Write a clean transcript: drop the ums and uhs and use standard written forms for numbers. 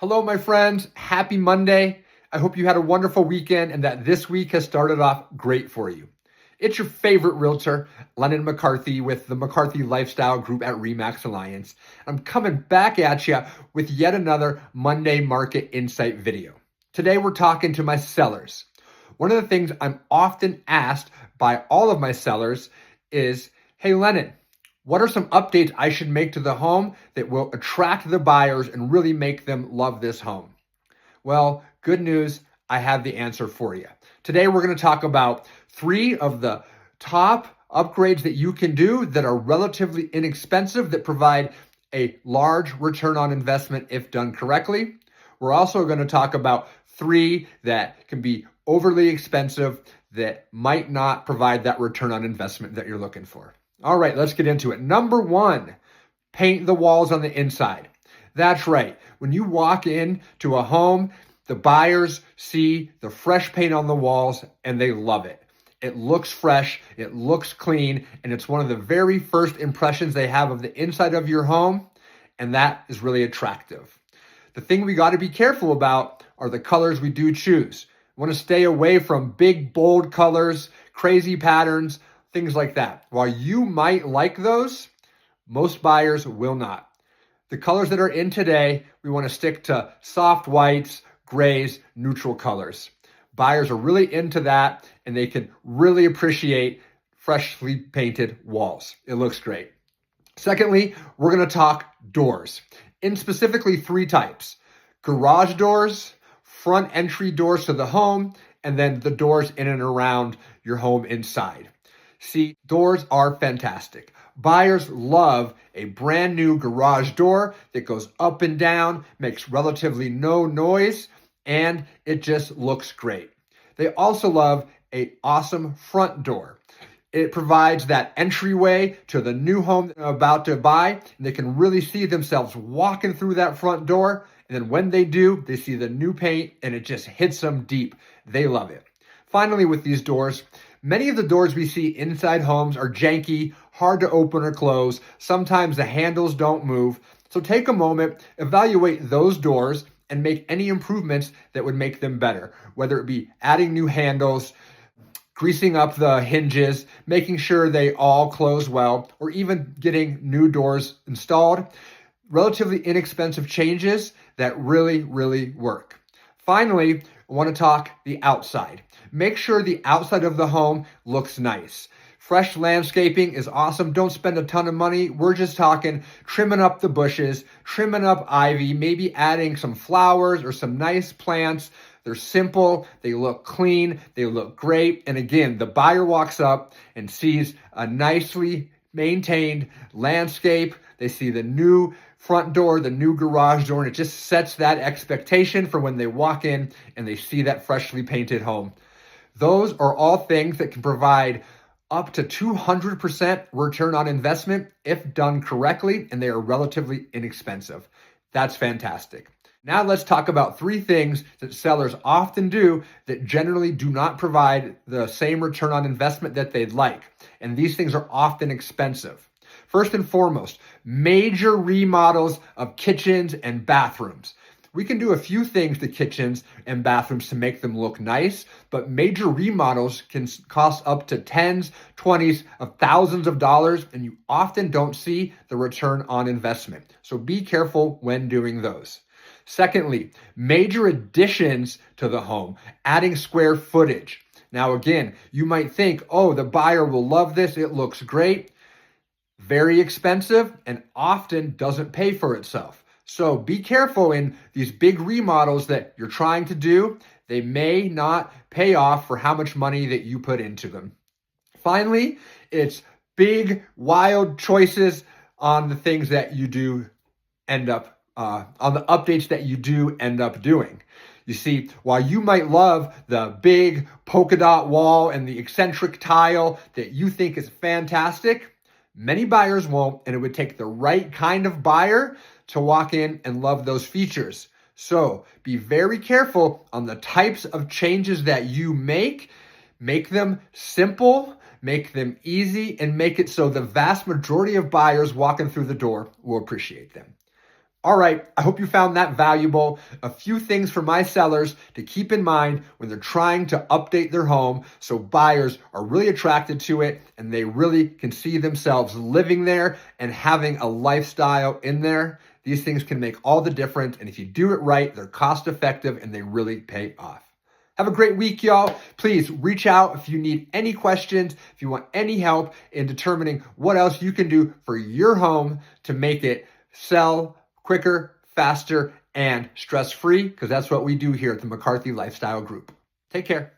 Hello, my friends. Happy Monday. I hope you had a wonderful weekend and that this week has started off great for you. It's your favorite realtor, Lennon McCarthy, with the McCarthy Lifestyle Group at RE/MAX Alliance. I'm coming back at you with yet another Monday Market Insight video. Today, we're talking to my sellers. One of the things I'm often asked by all of my sellers is, hey, Lennon, what are some updates I should make to the home that will attract the buyers and really make them love this home? Well, good news, I have the answer for you. Today, we're going to talk about 3 of the top upgrades that you can do that are relatively inexpensive, that provide a large return on investment if done correctly. We're also going to talk about 3 that can be overly expensive that might not provide that return on investment that you're looking for. All right, let's get into it. Number 1, paint the walls on the inside. That's right. When you walk into a home, the buyers see the fresh paint on the walls and they love it. It looks fresh, it looks clean, and it's one of the very first impressions they have of the inside of your home, and that is really attractive. The thing we got to be careful about are the colors we do choose. We want to stay away from big, bold colors, crazy patterns, things like that. While you might like those, most buyers will not. The colors that are in today, we want to stick to soft whites, grays, neutral colors. Buyers are really into that, and they can really appreciate freshly painted walls. It looks great. Secondly, we're going to talk doors, in specifically 3 types: garage doors, front entry doors to the home, and then the doors in and around your home inside. See, doors are fantastic. Buyers love a brand new garage door that goes up and down, makes relatively no noise, and it just looks great. They also love an awesome front door. It provides that entryway to the new home they're about to buy, and they can really see themselves walking through that front door. And then when they do, they see the new paint and it just hits them deep. They love it. Finally, with these doors, many of the doors we see inside homes are janky, hard to open or close. Sometimes the handles don't move. So take a moment, evaluate those doors, and make any improvements that would make them better, whether it be adding new handles, greasing up the hinges, making sure they all close well, or even getting new doors installed. Relatively inexpensive changes that really, really work. Finally, I want to talk the outside. Make sure the outside of the home looks nice. Fresh landscaping is awesome. Don't spend a ton of money. We're just talking trimming up the bushes, trimming up ivy, maybe adding some flowers or some nice plants. They're simple, they look clean, they look great. And again, the buyer walks up and sees a nicely maintained landscape. They see the new front door, the new garage door, and it just sets that expectation for when they walk in and they see that freshly painted home. Those are all things that can provide up to 200% return on investment if done correctly, and they are relatively inexpensive. That's fantastic. Now let's talk about 3 things that sellers often do that generally do not provide the same return on investment that they'd like. And these things are often expensive. First and foremost, major remodels of kitchens and bathrooms. We can do a few things to kitchens and bathrooms to make them look nice, but major remodels can cost up to tens, 20s of thousands of dollars, and you often don't see the return on investment. So be careful when doing those. Secondly, major additions to the home, adding square footage. Now again, you might think, oh, the buyer will love this, it looks great. Very expensive and often doesn't pay for itself. So be careful in these big remodels that you're trying to do. They may not pay off for how much money that you put into them. Finally, it's big, wild choices on the things that you do end up, on the updates that you do end up doing. You see, while you might love the big polka dot wall and the eccentric tile that you think is fantastic, many buyers won't, and it would take the right kind of buyer to walk in and love those features. So be very careful on the types of changes that you make. Make them simple, make them easy, and make it so the vast majority of buyers walking through the door will appreciate them. All right, I hope you found that valuable. A few things for my sellers to keep in mind when they're trying to update their home so buyers are really attracted to it and they really can see themselves living there and having a lifestyle in there. These things can make all the difference, and if you do it right, they're cost effective and they really pay off. Have a great week, y'all. Please reach out if you need any questions, if you want any help in determining what else you can do for your home to make it sell quicker, faster, and stress-free, because that's what we do here at the McCarthy Lifestyle Group. Take care.